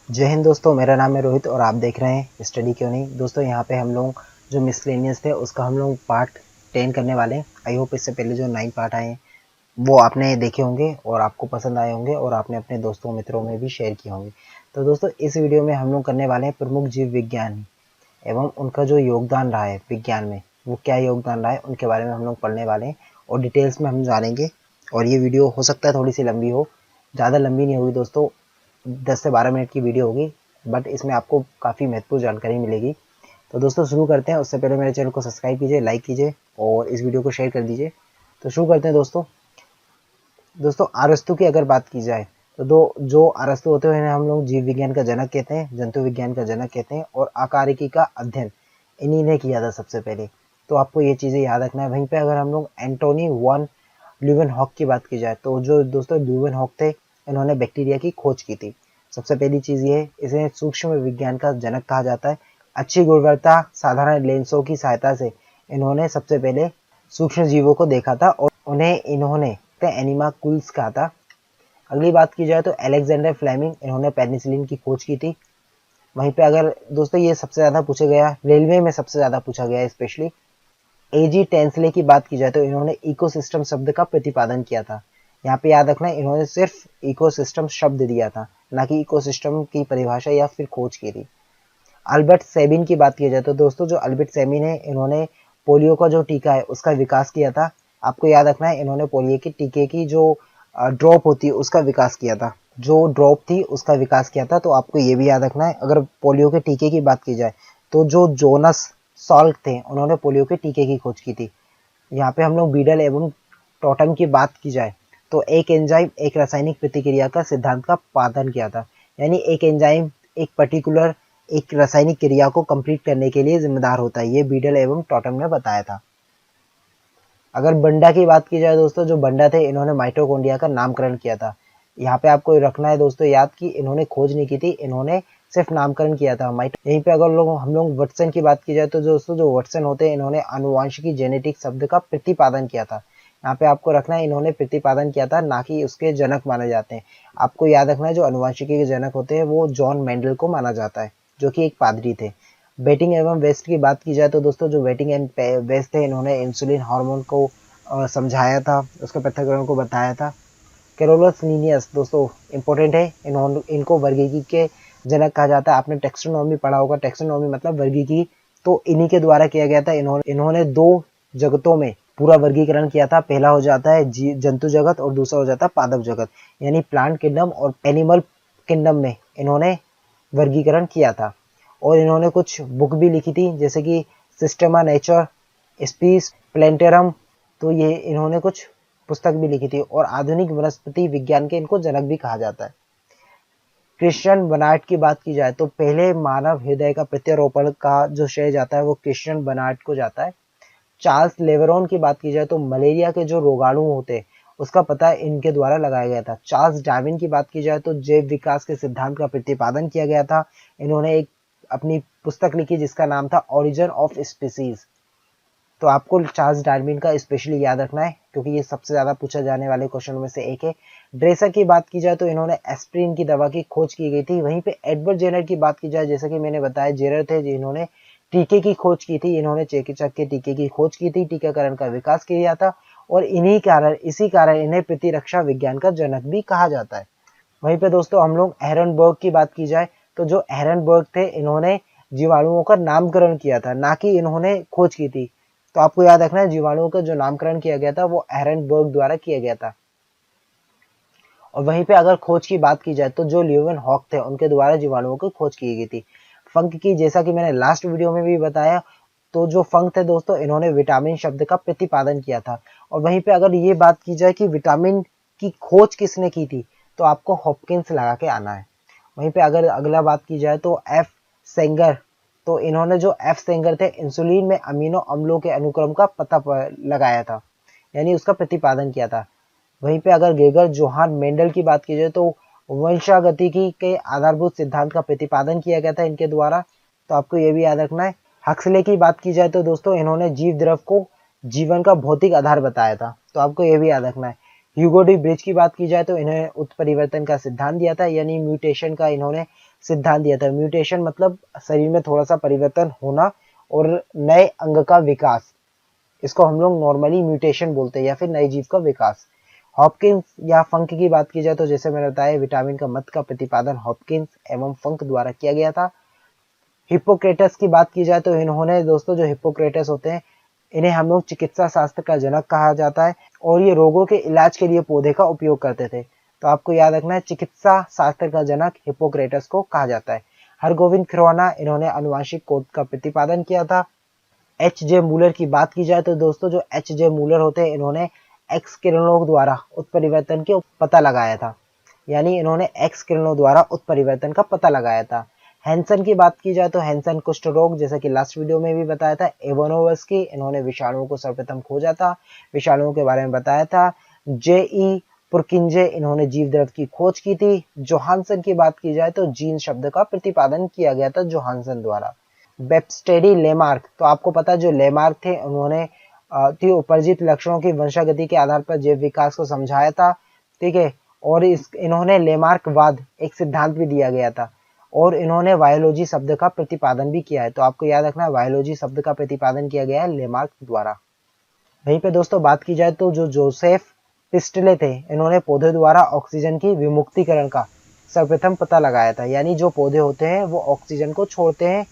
जय हिंद दोस्तों, मेरा नाम है रोहित और आप देख रहे हैं स्टडी क्यों नहीं। दोस्तों यहाँ पे हम लोग जो मिसलेनियस थे उसका हम लोग पार्ट 10 करने वाले हैं। आई होप इससे पहले जो 9 पार्ट आए हैं वो आपने देखे होंगे और आपको पसंद आए होंगे और आपने अपने दोस्तों मित्रों में भी शेयर किए होंगे। तो दोस्तों इस वीडियो में हम लोग करने वाले हैं प्रमुख जीव विज्ञान एवं उनका जो योगदान रहा है विज्ञान में, वो क्या योगदान रहा है उनके बारे में हम लोग पढ़ने वाले हैं और डिटेल्स में हम जानेंगे। और ये वीडियो हो सकता है थोड़ी सी लंबी हो, ज़्यादा लंबी नहीं होगी दोस्तों, 10 से 12 मिनट की वीडियो होगी, बट इसमें आपको काफ़ी महत्वपूर्ण जानकारी मिलेगी। तो दोस्तों शुरू करते हैं। उससे पहले मेरे चैनल को सब्सक्राइब कीजिए, लाइक कीजिए और इस वीडियो को शेयर कर दीजिए। तो शुरू करते हैं दोस्तों अरस्तु की अगर बात की जाए तो जो अरस्तु होते हैं हम लोग जीव विज्ञान का जनक कहते हैं, जंतु विज्ञान का जनक कहते हैं और आकारिकी का अध्ययन इन्हीं ने किया था सबसे पहले। तो आपको ये चीज़ें याद रखना है। वहीं पे अगर हम लोग एंटोनी वन ल्यूवेनहॉक की बात की जाए तो जो दोस्तों ल्यूवेनहॉक थे, इन्होंने बैक्टीरिया की खोज की थी। सबसे पहली चीज़ ये है, इसे सूक्ष्म विज्ञान का जनक कहा जाता है। अच्छी गुणवत्ता साधारण लेंसों की सहायता से इन्होंने सबसे पहले सूक्ष्म जीवों को देखा था और उन्हें इन्होंने एनिमाकुल्स कहा था। अगली बात की जाए तो अलेक्जेंडर फ्लेमिंग, इन्होंने पेनिसिलिन की खोज की थी। वहीं पे अगर दोस्तों ये सबसे ज़्यादा पूछा गया, रेलवे में सबसे ज़्यादा पूछा गया स्पेशली। एजी टेंसले की बात की जाए तो इन्होंने इकोसिस्टम शब्द का प्रतिपादन किया था। यहाँ पे याद रखना है, इन्होंने सिर्फ इकोसिस्टम शब्द दिया था, ना कि इकोसिस्टम की परिभाषा या फिर खोज की थी। अल्बर्ट सेबिन की बात की जाए तो दोस्तों जो अल्बर्ट सेबिन है, इन्होंने पोलियो का जो टीका है उसका विकास किया था। आपको याद रखना है, इन्होंने पोलियो के टीके की जो ड्रॉप होती है उसका विकास किया था, जो ड्रॉप थी उसका विकास किया था। तो आपको ये भी याद रखना है। अगर पोलियो के टीके की बात की जाए तो जो जोनस सॉल्ट थे, उन्होंने पोलियो के टीके की खोज की थी। यहाँ पे हम लोग बीडल एवं टोटम की बात की जाए तो एक एंजाइम एक रासायनिक प्रतिक्रिया का सिद्धांत का पालन किया था। यानी एक एंजाइम एक पर्टिकुलर एक रासायनिक क्रिया को कंप्लीट करने के लिए जिम्मेदार होता है, ये बीडल एवं टोटम ने बताया था। अगर बंडा की बात की जाए दोस्तों, जो बंडा थे, इन्होंने माइटोकॉन्ड्रिया का नामकरण किया था। यहाँ पे आपको रखना है दोस्तों याद कि इन्होंने खोज नहीं की थी, इन्होंने सिर्फ नामकरण किया था। यहीं पे अगर हम लोग वटसन की बात की जाए तो दोस्तों जो वटसन होते हैं, इन्होंने आनुवांशिकी जेनेटिक शब्द का प्रतिपादन किया था। यहाँ पे आपको रखना है, इन्होंने प्रतिपादन किया था, ना कि उसके जनक माने जाते हैं। आपको याद रखना है, जो आनुवांशिकी के जनक होते हैं वो जॉन मेंडल को माना जाता है, जो कि एक पादरी थे। वेटिंग एवं वेस्ट की बात की जाए तो दोस्तों जो वेटिंग एंड वेस्ट थे, इन्होंने इंसुलिन हार्मोन को समझाया था, उसके पृथक्करण को बताया था। कैरोलस लीनियस दोस्तों इंपॉर्टेंट है, इनको वर्गीकी के जनक कहा जाता है। आपने टेक्सोनॉमी पढ़ा होगा, टेक्सोनॉमी मतलब वर्गीकी, तो इन्हीं के द्वारा किया गया था। इन्होंने दो जगतों में पूरा वर्गीकरण किया था। पहला हो जाता है जंतु जगत और दूसरा हो जाता है पादप जगत, यानी प्लांट किंगडम और एनिमल किंगडम में इन्होंने वर्गीकरण किया था। और इन्होंने कुछ बुक भी लिखी थी, जैसे कि सिस्टमा नेचर स्पीस प्लेंटेरम। तो ये इन्होंने कुछ पुस्तक भी लिखी थी और आधुनिक वनस्पति विज्ञान के इनको जनक भी कहा जाता है। क्रिश्चियन बर्नार्ड की बात की जाए तो पहले मानव हृदय का प्रत्यारोपण का जो श्रेय जाता है वो क्रिश्चियन बर्नार्ड को जाता है। चार्ल्स लेवरोन की बात की जाए तो मलेरिया के जो रोगाणु होते हैं उसका पता इनके द्वारा लगाया गया था। चार्ल्स डार्विन की बात की जाए तो जैव विकास के सिद्धांत का प्रतिपादन किया गया था। इन्होंने एक अपनी पुस्तक लिखी जिसका नाम था ओरिजिन ऑफ स्पीसीज। तो आपको चार्ल्स डार्विन का स्पेशली याद रखना है, क्योंकि ये सबसे ज्यादा पूछा जाने वाले क्वेश्चन में से एक है। ड्रेसर की बात की जाए तो इन्होंने एस्प्रिन की दवा की खोज की गई थी। वहीं पे एडवर्ड जेनर की बात की जाए, जैसा कि मैंने बताया, जेनर थे जिन्होंने टीके की खोज की थी। इन्होंने चेचक के टीके की खोज की थी, टीकाकरण का विकास किया था और इसी कारण इन्हें प्रतिरक्षा विज्ञान का जनक भी कहा जाता है। वहीं पे दोस्तों हम लोग एहरनबर्ग की बात की जाए तो जो एहरनबर्ग थे, इन्होंने जीवाणुओं का नामकरण किया था, ना कि इन्होंने खोज की थी। तो आपको याद रखना है, जीवाणुओं का जो नामकरण किया गया था वो एहरनबर्ग द्वारा किया गया था। और वहीं पे अगर खोज की बात की जाए तो जो ल्यूवेनहॉक थे, उनके द्वारा जीवाणुओं की खोज की गई थी। फंक की, जैसा कि मैंने लास्ट वीडियो में भी बताया, तो जो फंक थे दोस्तों, इन्होंने विटामिन शब्द का प्रतिपादन किया था। और वहीं पे अगर ये बात की जाए कि विटामिन की खोज किसने की थी, तो आपको हॉपकिंस लगा के आना है। वहीं पे अगर अगला बात की जाए तो एफ सेंगर, तो इन्होंने जो एफ सेंगर थे, इंसुलिन में अमीनो अम्लों के अनुक्रम का पता लगाया था, यानी उसका प्रतिपादन किया था। वहीं पे अगर गेगर जोहान मेंडल की बात की जाए तो वंशागतिकी के आधारभूत सिद्धांत का प्रतिपादन किया गया था इनके द्वारा। तो आपको ये भी याद रखना है। हक्सले की बात की जाए तो दोस्तों इन्होंने जीव द्रव को जीवन का भौतिक आधार बताया था, तो आपको ये भी याद रखना है। ह्यूगो डी ब्रिज की बात की जाए तो इन्हें उत्परिवर्तन का सिद्धांत दिया था, यानी म्यूटेशन का इन्होंने सिद्धांत दिया था। म्यूटेशन मतलब शरीर में थोड़ा सा परिवर्तन होना और नए अंग का विकास, इसको हम लोग नॉर्मली म्यूटेशन बोलते हैं या फिर नए जीव का विकास। हॉपकिंस या फंक की बात की जाए तो जैसे मैंने बताया विटामिन का मत का प्रतिपादन हॉपकिंस एवं फंक द्वारा किया गया था। हिप्पोक्रेटस की बात की जाए तो इन्होंने दोस्तों, जो हिप्पोक्रेटस होते हैं, इन्हें हम लोग चिकित्सा शास्त्र का जनक कहा जाता है और ये रोगों के इलाज के लिए पौधे का उपयोग करते थे। तो आपको याद रखना है, चिकित्सा शास्त्र का जनक हिप्पोक्रेटस को कहा जाता है। हरगोविंद खुराना, इन्होंने आनुवांशिक कोड का प्रतिपादन किया था। एच जे मूलर की बात की जाए तो दोस्तों, जो एच जे मूलर होते हैं, इन्होंने एक्स किरणों द्वारा उत्परिवर्तन के पता लगाया था, यानी इन्होंने एक्स किरणों द्वारा उत्परिवर्तन का पता लगाया था। हैंसन की बात की जाए तो हैंसन कुष्ठ रोग, जैसा कि लास्ट वीडियो में भी बताया था। एवनोवस्की, इन्होंने विषाणुओं को सर्वप्रथम खोजा था, विषाणुओं के बारे में बताया था। जे.ई. पुरकिंजे, इन्होंने जीव दर्द की खोज की थी। जोहानसन की बात की जाए तो जीन शब्द का प्रतिपादन किया गया था जोहानसन द्वारा। बेब्स्टेडी लेमार्क, तो आपको पता है जो लेमार्क थे, उन्होंने उपर्जित लक्षणों की वंशागति के आधार पर जैव विकास को समझाया था, ठीक है। और इन्होंने लेमार्कवाद एक सिद्धांत भी दिया गया था और इन्होंने वायोलॉजी शब्द का प्रतिपादन भी किया है। तो आपको याद रखना है, वायोलॉजी शब्द का प्रतिपादन किया गया है लेमार्क द्वारा। वहीं पे दोस्तों बात की जाए तो जो जोसेफ पिस्टले थे, इन्होंने पौधे द्वारा ऑक्सीजन की विमुक्तिकरण का सर्वप्रथम पता लगाया था, यानी जो पौधे होते हैं वो ऑक्सीजन को छोड़ते हैं,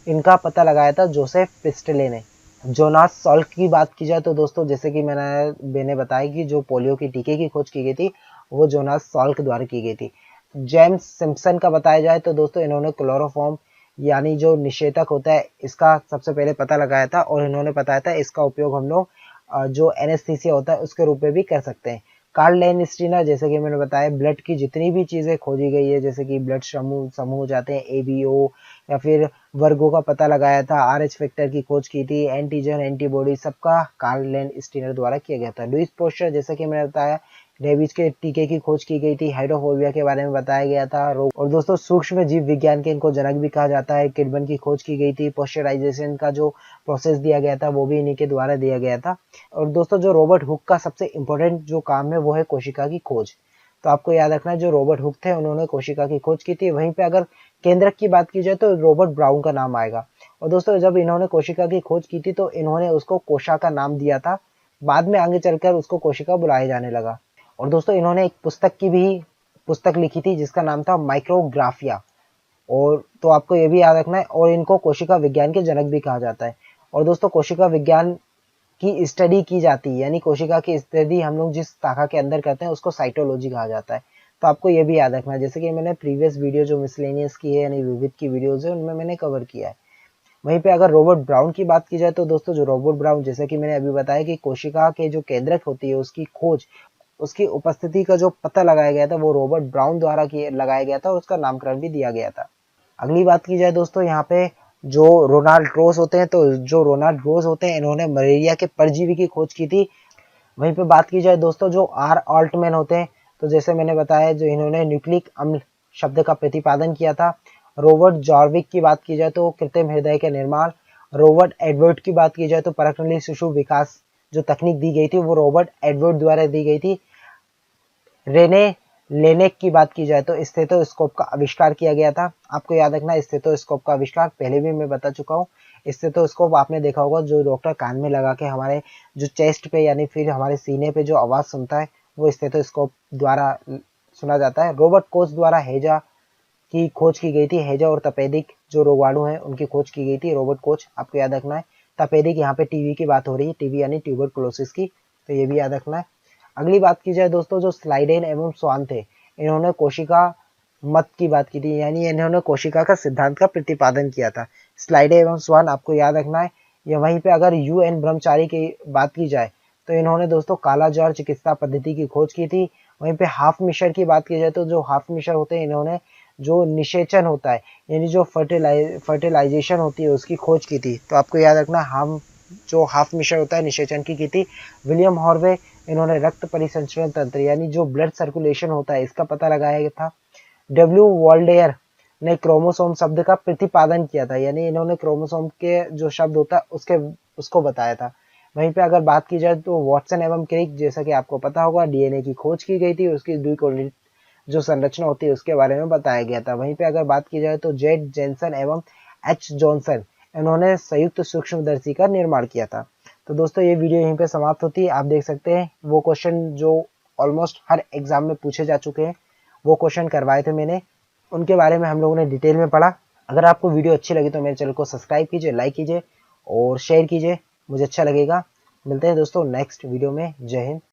इनका पता लगाया था जोसेफ पिस्टले ने। जोनास सॉल्क की बात की जाए तो दोस्तों, जैसे कि मैंने बताया कि जो पोलियो की टीके की खोज की गई थी वो जोनास सॉल्क द्वारा की गई थी। जेम्स सिम्पसन का बताया जाए तो दोस्तों, इन्होंने क्लोरोफॉर्म यानी जो निषेचक होता है इसका सबसे पहले पता लगाया था और इन्होंने बताया था इसका उपयोग हम लोग जो एनेस्थीसिया होता है उसके रूप में भी कर सकते हैं। कार्ल लैंडस्टीनर, जैसे कि मैंने बताया, ब्लड की जितनी भी चीजें खोजी गई है, जैसे कि ब्लड समूह हो जाते हैं ABO, या फिर वर्गों का पता लगाया था, RH फैक्टर की खोज की थी, एंटीजन एंटीबॉडी, सबका कार्ल लैंडस्टीनर द्वारा किया गया था। लुईस पोस्टर, जैसे कि मैंने बताया, रेबीज के टीके की खोज की गई थी। हाइड्रोफोबिया के बारे में बताया गया था रोग। और दोस्तों सूक्ष्म जीव विज्ञान के इनको जनक भी कहा जाता है। किडमन की खोज की गई थी। पोस्चराइजेशन का जो प्रोसेस दिया गया था वो भी इन्हीं के द्वारा दिया गया था। और दोस्तों जो रॉबर्ट हुक का सबसे इंपॉर्टेंट जो काम है वो है कोशिका की खोज। तो आपको याद रखना है, जो रॉबर्ट हुक थे उन्होंने कोशिका की खोज की थी। वहीं पे अगर केंद्रक की बात की जाए तो रॉबर्ट ब्राउन का नाम आएगा। और दोस्तों जब इन्होंने कोशिका की खोज की थी तो इन्होंने उसको कोशा का नाम दिया था, बाद में आगे चलकर उसको कोशिका बुलाया जाने लगा। और दोस्तों इन्होंने एक पुस्तक लिखी थी जिसका नाम था माइक्रोग्राफिया। और तो आपको ये भी याद रखना है, और इनको कोशिका विज्ञान के जनक भी कहा जाता है। और दोस्तों कोशिका विज्ञान की स्टडी की जाती है, यानी कोशिका की स्टडी हम लोग जिस शाखा के अंदर करते हैं उसको साइटोलॉजी कहा जाता है। तो आपको ये भी याद रखना है, जैसे कि मैंने प्रीवियस वीडियो जो मिसलेनियस की है यानी विविध की वीडियोज है उनमें मैंने कवर किया है। वहीं पे अगर रॉबर्ट ब्राउन की बात की जाए तो दोस्तों, जो रॉबर्ट ब्राउन, जैसे कि मैंने अभी बताया कि कोशिका के जो केंद्रक होती है उसकी खोज, उसकी उपस्थिति का जो पता लगाया गया था वो रॉबर्ट ब्राउन द्वारा लगाया गया था और उसका नामकरण भी दिया गया था। अगली बात की जाए दोस्तों, यहाँ पे जो रोनाल्ड रोस होते हैं, तो जो रोनाल्ड रोस होते हैं इन्होंने मलेरिया के परजीवी की खोज की थी। वहीं पे बात की जाए दोस्तों, जो आर ऑल्टमैन होते हैं, तो जैसे मैंने बताया जो इन्होंने न्यूक्लिक अम्ल शब्द का प्रतिपादन किया था। रॉबर्ट जॉर्विक की बात की जाए तो कृत्रिम हृदय के निर्माण। रॉबर्ट एडवर्ड की बात की जाए तो परकनली शिशु विकास जो तकनीक दी गई थी वो रॉबर्ट एडवर्ड द्वारा दी गई थी। रेने लेनेक की बात की जाए तो स्टेथोस्कोप का आविष्कार किया गया था। आपको याद रखना, स्टेथोस्कोप का आविष्कार पहले भी मैं बता चुका हूँ। स्टेथोस्कोप आपने देखा होगा, जो डॉक्टर कान में लगा के हमारे जो चेस्ट पे यानी फिर हमारे सीने पे जो आवाज सुनता है वो स्टेथोस्कोप द्वारा सुना जाता है। रॉबर्ट कोच द्वारा हैजा की खोज की गई थी। हैजा और तपेदिक जो रोगाणु है उनकी खोज की गई थी, रॉबर्ट कोच। आपको याद रखना है, तपेदिक यहाँ पे टीबी की बात हो रही है, टीबी यानी ट्यूबरकुलोसिस की, तो ये भी याद रखना है। अगली बात की जाए दोस्तों, जो स्लाइडेन एवं स्वान थे, इन्होंने कोशिका मत की बात की थी, यानी इन्होंने कोशिका का सिद्धांत का प्रतिपादन किया था। स्लाइडे एवं स्वान आपको याद रखना है। या वहीं पे अगर UN ब्रह्मचारी की बात की जाए तो इन्होंने दोस्तों काला ज्वर चिकित्सा पद्धति की खोज की थी। वहीं पे हाफ मिशर की बात की जाए तो जो हाफ मिशर होते हैं इन्होंने जो निषेचन होता है यानी जो फर्टिलाइजेशन होती है उसकी खोज की थी। तो आपको याद रखना, हम जो हाफ मिशर होता है निषेचन की थी। विलियम हॉर्वे, इन्होंने रक्त परिसंचरण तंत्र यानी जो ब्लड सर्कुलेशन होता है इसका पता लगाया था। डब्ल्यू वॉल्डेयर ने क्रोमोसोम शब्द का प्रतिपादन किया था, यानी इन्होंने क्रोमोसोम के जो शब्द होता है उसको बताया था। वहीं पे अगर बात की जाए तो वॉटसन एवं क्रिक, जैसा कि आपको पता होगा, DNA की खोज की गई थी, उसकी जो संरचना होती है उसके बारे में बताया गया था। वहीं पे अगर बात की जाए तो जेड जेनसन एवं एच जॉनसन इन्होंने संयुक्त सूक्ष्मदर्शी का निर्माण किया था। तो दोस्तों ये वीडियो यहीं पे समाप्त होती है। आप देख सकते हैं वो क्वेश्चन जो ऑलमोस्ट हर एग्जाम में पूछे जा चुके हैं, वो क्वेश्चन करवाए थे मैंने, उनके बारे में हम लोगों ने डिटेल में पढ़ा। अगर आपको वीडियो अच्छी लगी तो मेरे चैनल को सब्सक्राइब कीजिए, लाइक कीजिए और शेयर कीजिए, मुझे अच्छा लगेगा। मिलते हैं दोस्तों नेक्स्ट वीडियो में। जय हिंद।